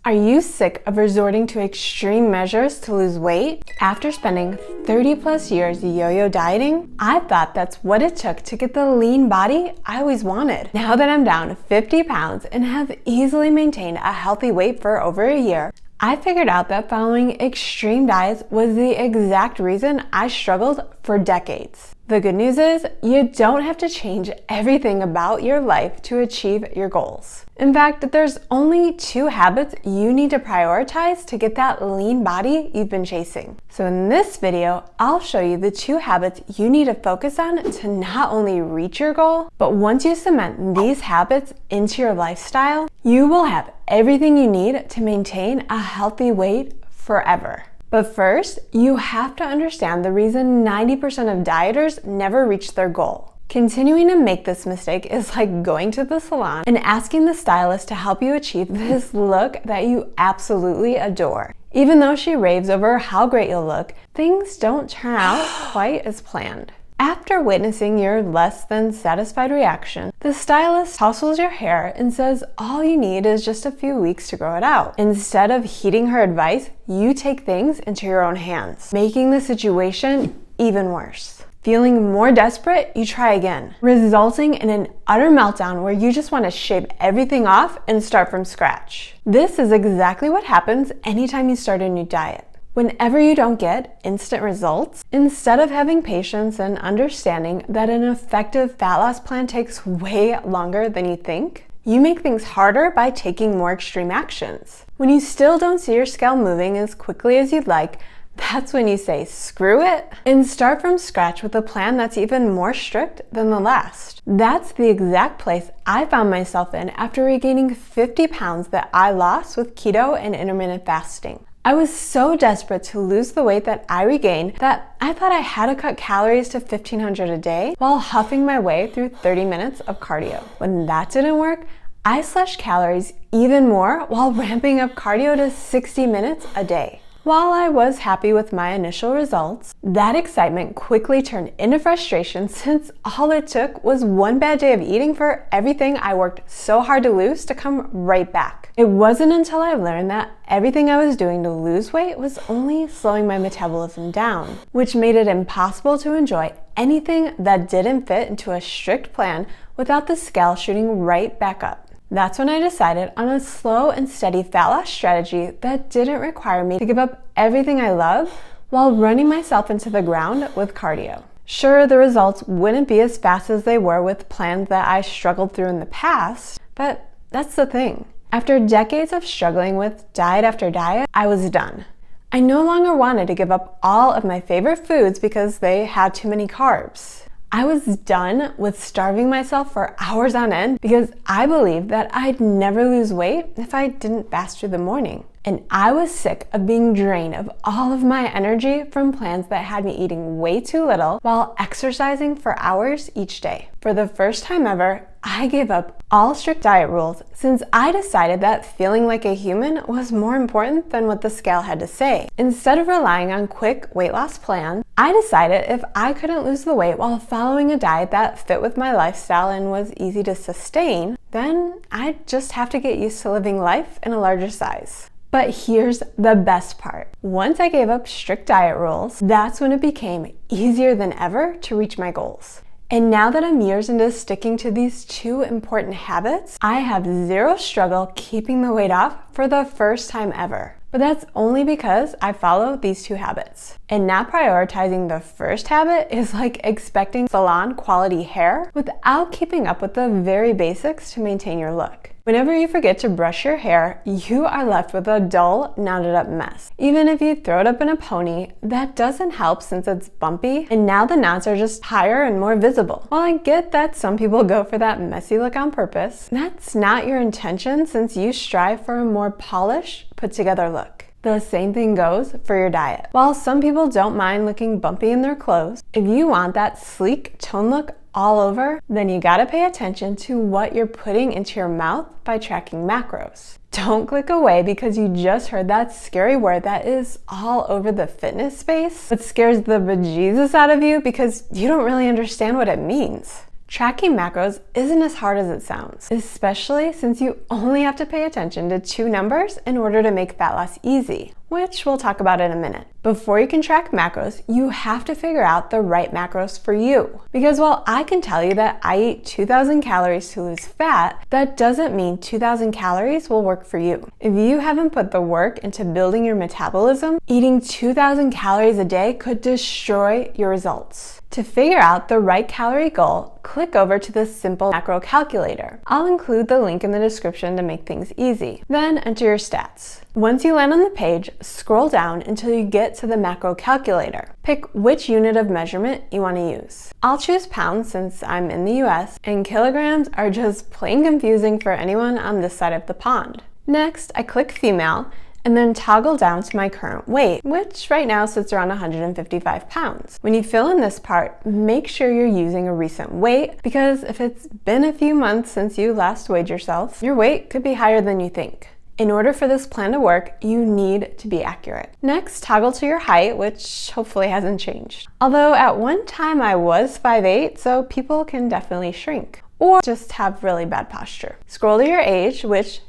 Are you sick of resorting to extreme measures to lose weight? After spending 30 plus years yo-yo dieting, I thought that's what it took to get the lean body I always wanted. Now that I'm down 50 pounds and have easily maintained a healthy weight for over a year, I figured out that following extreme diets was the exact reason I struggled for decades. The good news is, you don't have to change everything about your life to achieve your goals. In fact, there's only 2 habits you need to prioritize to get that lean body you've been chasing. So in this video, I'll show you the 2 habits you need to focus on to not only reach your goal, but once you cement these habits into your lifestyle, you will have everything you need to maintain a healthy weight forever. But first, you have to understand the reason 90% of dieters never reach their goal. Continuing to make this mistake is like going to the salon and asking the stylist to help you achieve this look that you absolutely adore. Even though she raves over how great you'll look, things don't turn out quite as planned. After witnessing your less than satisfied reaction, the stylist tousles your hair and says all you need is just a few weeks to grow it out. Instead of heeding her advice, you take things into your own hands, making the situation even worse. Feeling more desperate, you try again, resulting in an utter meltdown where you just want to shave everything off and start from scratch. This is exactly what happens anytime you start a new diet. Whenever you don't get instant results, instead of having patience and understanding that an effective fat loss plan takes way longer than you think, you make things harder by taking more extreme actions. When you still don't see your scale moving as quickly as you'd like, that's when you say screw it and start from scratch with a plan that's even more strict than the last. That's the exact place I found myself in after regaining 50 pounds that I lost with keto and intermittent fasting. I was so desperate to lose the weight that I regained that I thought I had to cut calories to 1,500 a day while huffing my way through 30 minutes of cardio. When that didn't work, I slashed calories even more while ramping up cardio to 60 minutes a day. While I was happy with my initial results, that excitement quickly turned into frustration since all it took was one bad day of eating for everything I worked so hard to lose to come right back. It wasn't until I learned that everything I was doing to lose weight was only slowing my metabolism down, which made it impossible to enjoy anything that didn't fit into a strict plan without the scale shooting right back up. That's when I decided on a slow and steady fat loss strategy that didn't require me to give up everything I love while running myself into the ground with cardio. Sure, the results wouldn't be as fast as they were with plans that I struggled through in the past, but that's the thing. After decades of struggling with diet after diet, I was done. I no longer wanted to give up all of my favorite foods because they had too many carbs. I was done with starving myself for hours on end because I believed that I'd never lose weight if I didn't fast through the morning. And I was sick of being drained of all of my energy from plans that had me eating way too little while exercising for hours each day. For the first time ever, I gave up all strict diet rules since I decided that feeling like a human was more important than what the scale had to say. Instead of relying on quick weight loss plans, I decided if I couldn't lose the weight while following a diet that fit with my lifestyle and was easy to sustain, then I'd just have to get used to living life in a larger size. But here's the best part. Once I gave up strict diet rules, that's when it became easier than ever to reach my goals. And now that I'm years into sticking to these 2 important habits, I have zero struggle keeping the weight off for the first time ever. But that's only because I follow these 2 habits. And not prioritizing the first habit is like expecting salon quality hair without keeping up with the very basics to maintain your look. Whenever you forget to brush your hair, you are left with a dull, knotted up mess. Even if you throw it up in a pony, that doesn't help since it's bumpy and now the knots are just higher and more visible. While I get that some people go for that messy look on purpose, that's not your intention since you strive for a more polished, put together look. The same thing goes for your diet. While some people don't mind looking bumpy in their clothes, if you want that sleek, toned look all over, then you gotta pay attention to what you're putting into your mouth by tracking macros. Don't click away because you just heard that scary word that is all over the fitness space, but scares the bejesus out of you because you don't really understand what it means. Tracking macros isn't as hard as it sounds, especially since you only have to pay attention to 2 numbers in order to make fat loss easy, which we'll talk about in a minute. Before you can track macros, you have to figure out the right macros for you. Because while I can tell you that I eat 2,000 calories to lose fat, that doesn't mean 2,000 calories will work for you. If you haven't put the work into building your metabolism, eating 2,000 calories a day could destroy your results. To figure out the right calorie goal, click over to the Simple Macro Calculator. I'll include the link in the description to make things easy. Then enter your stats. Once you land on the page, scroll down until you get to the macro calculator. Pick which unit of measurement you want to use. I'll choose pounds since I'm in the US, and kilograms are just plain confusing for anyone on this side of the pond. Next, I click female, and then toggle down to my current weight, which right now sits around 155 pounds. When you fill in this part, make sure you're using a recent weight, because if it's been a few months since you last weighed yourself, your weight could be higher than you think. In order for this plan to work, you need to be accurate. Next, toggle to your height, which hopefully hasn't changed. Although at one time I was 5'8", so people can definitely shrink, or just have really bad posture. Scroll to your age, which,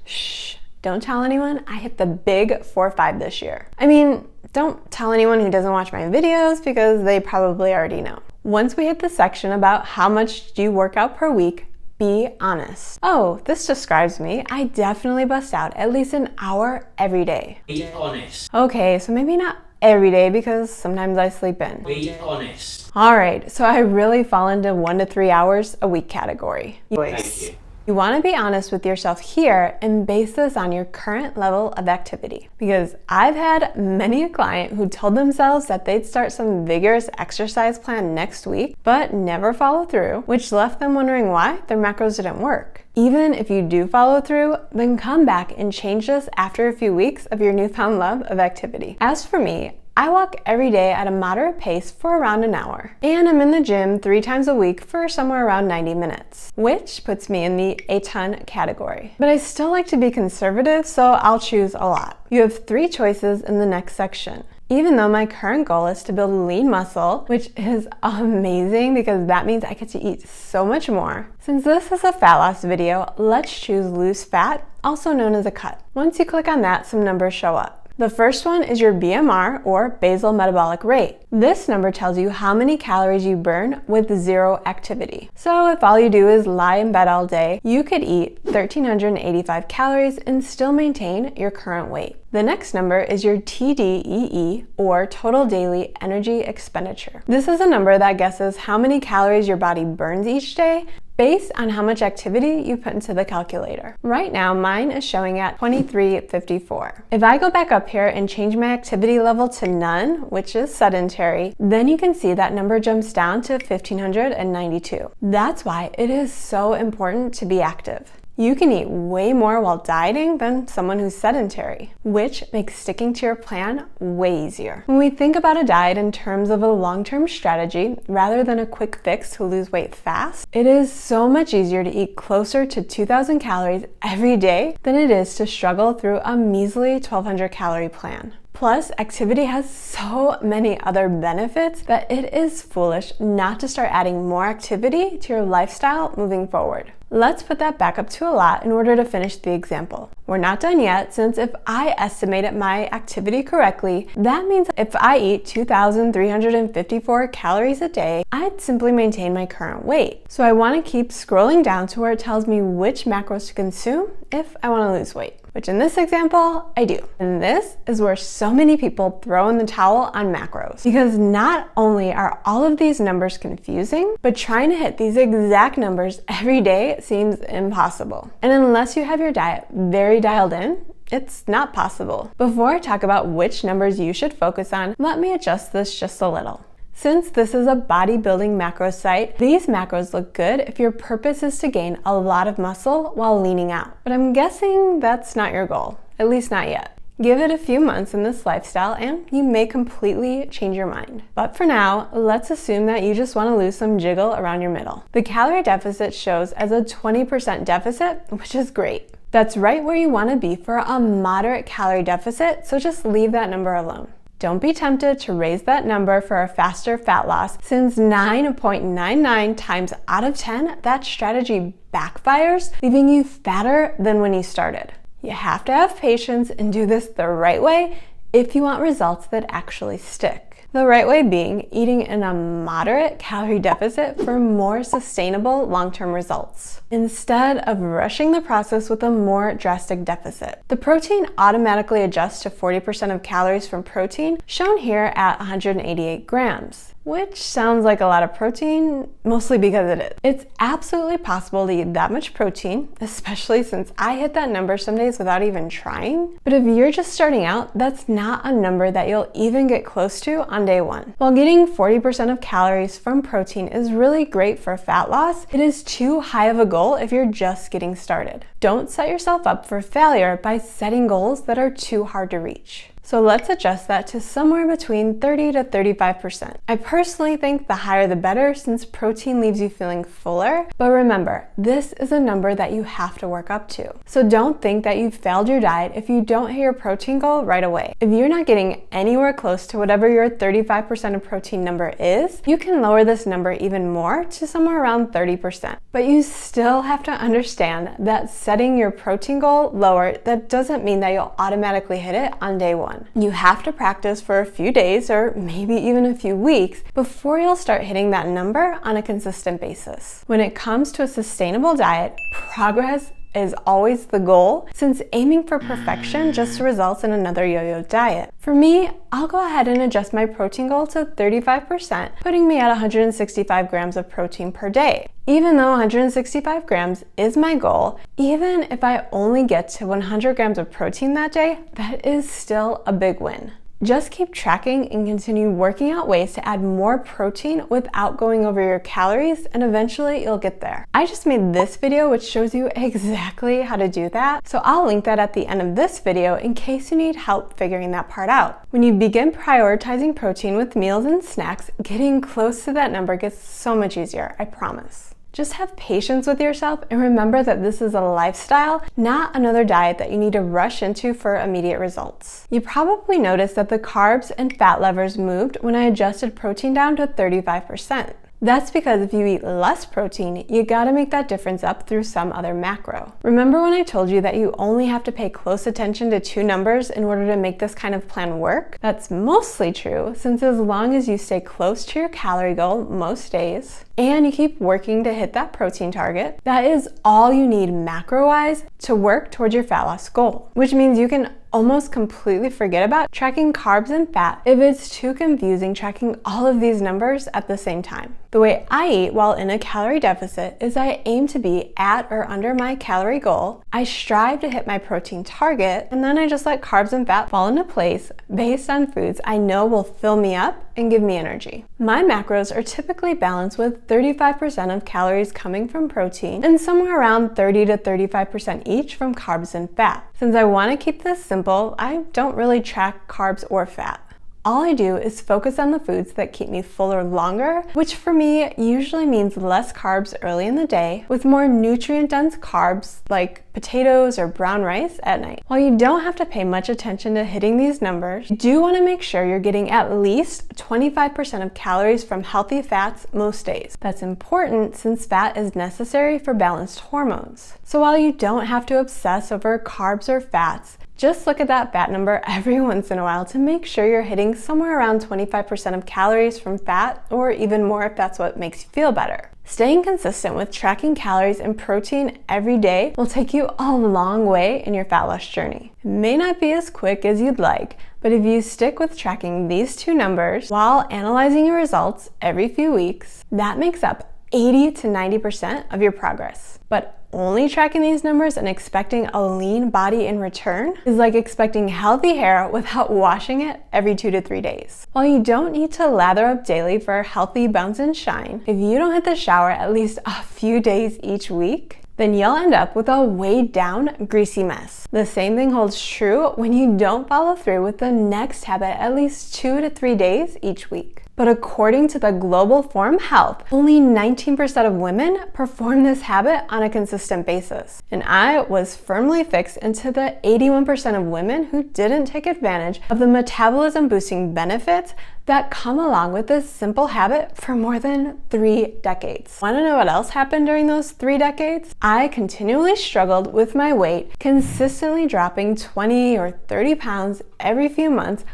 don't tell anyone, I hit the big 4'5" this year. I mean, don't tell anyone who doesn't watch my videos because they probably already know. Once we hit the section about how much do you work out per week, be honest. Oh, this describes me. I definitely bust out at least an hour every day. Be honest. Okay, so maybe not every day because sometimes I sleep in. Be honest. Alright, so I really fall into 1 to 3 hours a week category. Thank you. You want to be honest with yourself here and base this on your current level of activity. Because I've had many a client who told themselves that they'd start some vigorous exercise plan next week, but never follow through, which left them wondering why their macros didn't work. Even if you do follow through, then come back and change this after a few weeks of your newfound love of activity. As for me, I walk every day at a moderate pace for around an hour, and I'm in the gym 3 times a week for somewhere around 90 minutes, which puts me in the a ton category. But I still like to be conservative, so I'll choose a lot. You have 3 choices in the next section. Even though my current goal is to build lean muscle, which is amazing because that means I get to eat so much more. Since this is a fat loss video, let's choose lose fat, also known as a cut. Once you click on that, some numbers show up. The first one is your BMR, or basal metabolic rate. This number tells you how many calories you burn with 0 activity. So if all you do is lie in bed all day, you could eat 1,385 calories and still maintain your current weight. The next number is your TDEE, or total daily energy expenditure. This is a number that guesses how many calories your body burns each day based on how much activity you put into the calculator. Right now, mine is showing at 2354. If I go back up here and change my activity level to none, which is sedentary, then you can see that number jumps down to 1,592. That's why it is so important to be active. You can eat way more while dieting than someone who's sedentary, which makes sticking to your plan way easier. When we think about a diet in terms of a long-term strategy, rather than a quick fix to lose weight fast, it is so much easier to eat closer to 2,000 calories every day than it is to struggle through a measly 1,200 calorie plan. Plus, activity has so many other benefits that it is foolish not to start adding more activity to your lifestyle moving forward. Let's put that back up to a lot in order to finish the example. We're not done yet, since if I estimated my activity correctly, that means if I eat 2,354 calories a day, I'd simply maintain my current weight. So I want to keep scrolling down to where it tells me which macros to consume if I want to lose weight, which in this example, I do. And this is where so many people throw in the towel on macros, because not only are all of these numbers confusing, but trying to hit these exact numbers every day seems impossible. And unless you have your diet very dialed in, it's not possible. Before I talk about which numbers you should focus on, let me adjust this just a little. Since this is a bodybuilding macro site, these macros look good if your purpose is to gain a lot of muscle while leaning out. But I'm guessing that's not your goal, at least not yet. Give it a few months in this lifestyle and you may completely change your mind. But for now, let's assume that you just want to lose some jiggle around your middle. The calorie deficit shows as a 20% deficit, which is great. That's right where you want to be for a moderate calorie deficit, so just leave that number alone. Don't be tempted to raise that number for a faster fat loss, since 9.99 times out of 10, that strategy backfires, leaving you fatter than when you started. You have to have patience and do this the right way if you want results that actually stick. The right way being eating in a moderate calorie deficit for more sustainable long-term results, instead of rushing the process with a more drastic deficit. The protein automatically adjusts to 40% of calories from protein, shown here at 188 grams. Which sounds like a lot of protein, mostly because it is. It's absolutely possible to eat that much protein, especially since I hit that number some days without even trying. But if you're just starting out, that's not a number that you'll even get close to on day one. While getting 40% of calories from protein is really great for fat loss, it is too high of a goal if you're just getting started. Don't set yourself up for failure by setting goals that are too hard to reach. So let's adjust that to somewhere between 30 to 35%. I personally think the higher the better, since protein leaves you feeling fuller. But remember, this is a number that you have to work up to. So don't think that you've failed your diet if you don't hit your protein goal right away. If you're not getting anywhere close to whatever your 35% of protein number is, you can lower this number even more to somewhere around 30%. But you still have to understand that setting your protein goal lower, that doesn't mean that you'll automatically hit it on day one. You have to practice for a few days or maybe even a few weeks before you'll start hitting that number on a consistent basis. When it comes to a sustainable diet, progress is always the goal, since aiming for perfection just results in another yo-yo diet. For me, I'll go ahead and adjust my protein goal to 35%, putting me at 165 grams of protein per day. Even though 165 grams is my goal, even if I only get to 100 grams of protein that day, that is still a big win. Just keep tracking and continue working out ways to add more protein without going over your calories, and eventually you'll get there. I just made this video which shows you exactly how to do that, so I'll link that at the end of this video in case you need help figuring that part out. When you begin prioritizing protein with meals and snacks, getting close to that number gets so much easier, I promise. Just have patience with yourself and remember that this is a lifestyle, not another diet that you need to rush into for immediate results. You probably noticed that the carbs and fat levers moved when I adjusted protein down to 35%. That's because if you eat less protein, you gotta make that difference up through some other macro. Remember when I told you that you only have to pay close attention to two numbers in order to make this kind of plan work? That's mostly true, since as long as you stay close to your calorie goal most days, and you keep working to hit that protein target, that is all you need macro-wise to work towards your fat loss goal. Which means you can almost completely forget about tracking carbs and fat if it's too confusing tracking all of these numbers at the same time. The way I eat while in a calorie deficit is I aim to be at or under my calorie goal, I strive to hit my protein target, and then I just let carbs and fat fall into place based on foods I know will fill me up and give me energy. My macros are typically balanced with 35% of calories coming from protein and somewhere around 30 to 35% each from carbs and fat. Since I want to keep this simple, I don't really track carbs or fat. All I do is focus on the foods that keep me fuller longer, which for me usually means less carbs early in the day with more nutrient-dense carbs like potatoes or brown rice at night. While you don't have to pay much attention to hitting these numbers, you do want to make sure you're getting at least 25% of calories from healthy fats most days. That's important since fat is necessary for balanced hormones. So while you don't have to obsess over carbs or fats, just look at that fat number every once in a while to make sure you're hitting somewhere around 25% of calories from fat, or even more if that's what makes you feel better. Staying consistent with tracking calories and protein every day will take you a long way in your fat loss journey. It may not be as quick as you'd like, but if you stick with tracking these two numbers while analyzing your results every few weeks, that makes up 80 to 90% of your progress. But only tracking these numbers and expecting a lean body in return is like expecting healthy hair without washing it every 2 to 3 days. While you don't need to lather up daily for a healthy bounce and shine, if you don't hit the shower at least a few days each week, then you'll end up with a weighed down, greasy mess. The same thing holds true when you don't follow through with the next habit at least 2 to 3 days each week. But according to the Global Forum Health, only 19% of women perform this habit on a consistent basis. And I was firmly fixed into the 81% of women who didn't take advantage of the metabolism boosting benefits that come along with this simple habit for more than 3 decades. Want to know what else happened during those 3 decades? I continually struggled with my weight, consistently dropping 20 or 30 pounds every few months,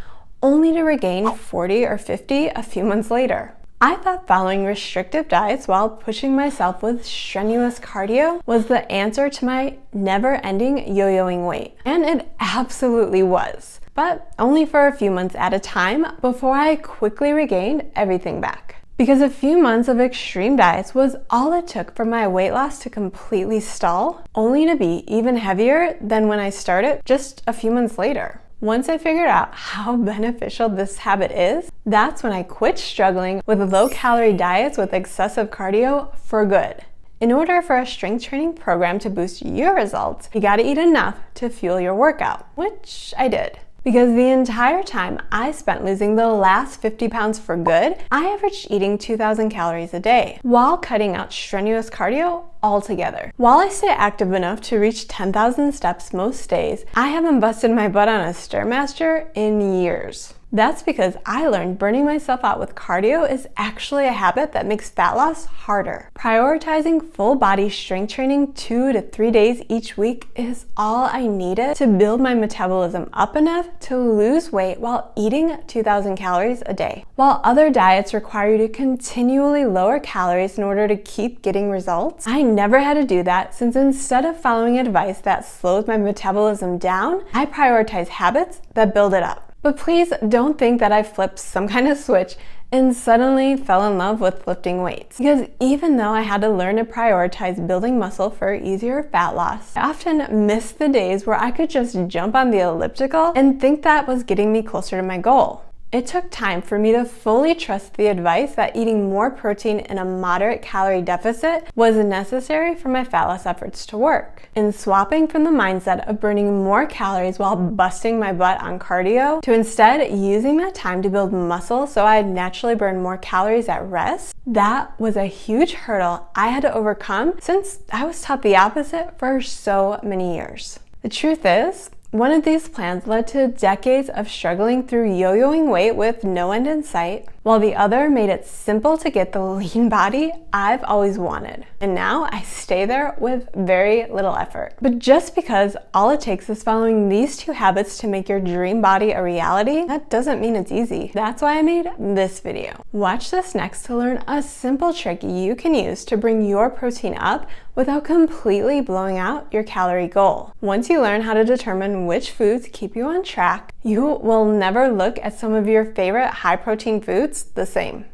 only to regain 40 or 50 a few months later. I thought following restrictive diets while pushing myself with strenuous cardio was the answer to my never-ending yo-yoing weight. And it absolutely was, but only for a few months at a time before I quickly regained everything back. Because a few months of extreme diets was all it took for my weight loss to completely stall, only to be even heavier than when I started just a few months later. Once I figured out how beneficial this habit is, that's when I quit struggling with low-calorie diets with excessive cardio for good. In order for a strength training program to boost your results, you gotta eat enough to fuel your workout, which I did. Because the entire time I spent losing the last 50 pounds for good, I averaged eating 2,000 calories a day, while cutting out strenuous cardio altogether. While I stay active enough to reach 10,000 steps most days, I haven't busted my butt on a Stairmaster in years. That's because I learned burning myself out with cardio is actually a habit that makes fat loss harder. Prioritizing full body strength training 2 to 3 days each week is all I needed to build my metabolism up enough to lose weight while eating 2,000 calories a day. While other diets require you to continually lower calories in order to keep getting results, I never had to do that, since instead of following advice that slows my metabolism down, I prioritize habits that build it up. But please don't think that I flipped some kind of switch and suddenly fell in love with lifting weights. Because even though I had to learn to prioritize building muscle for easier fat loss, I often missed the days where I could just jump on the elliptical and think that was getting me closer to my goal. It took time for me to fully trust the advice that eating more protein in a moderate calorie deficit was necessary for my fat loss efforts to work. And swapping from the mindset of burning more calories while busting my butt on cardio to instead using that time to build muscle so I'd naturally burn more calories at rest, that was a huge hurdle I had to overcome, since I was taught the opposite for so many years. The truth is, one of these plans led to decades of struggling through yo-yoing weight with no end in sight, while the other made it simple to get the lean body I've always wanted. And now I stay there with very little effort. But just because all it takes is following these 2 habits to make your dream body a reality, that doesn't mean it's easy. That's why I made this video. Watch this next to learn a simple trick you can use to bring your protein up without completely blowing out your calorie goal. Once you learn how to determine which foods keep you on track, you will never look at some of your favorite high protein foods the same.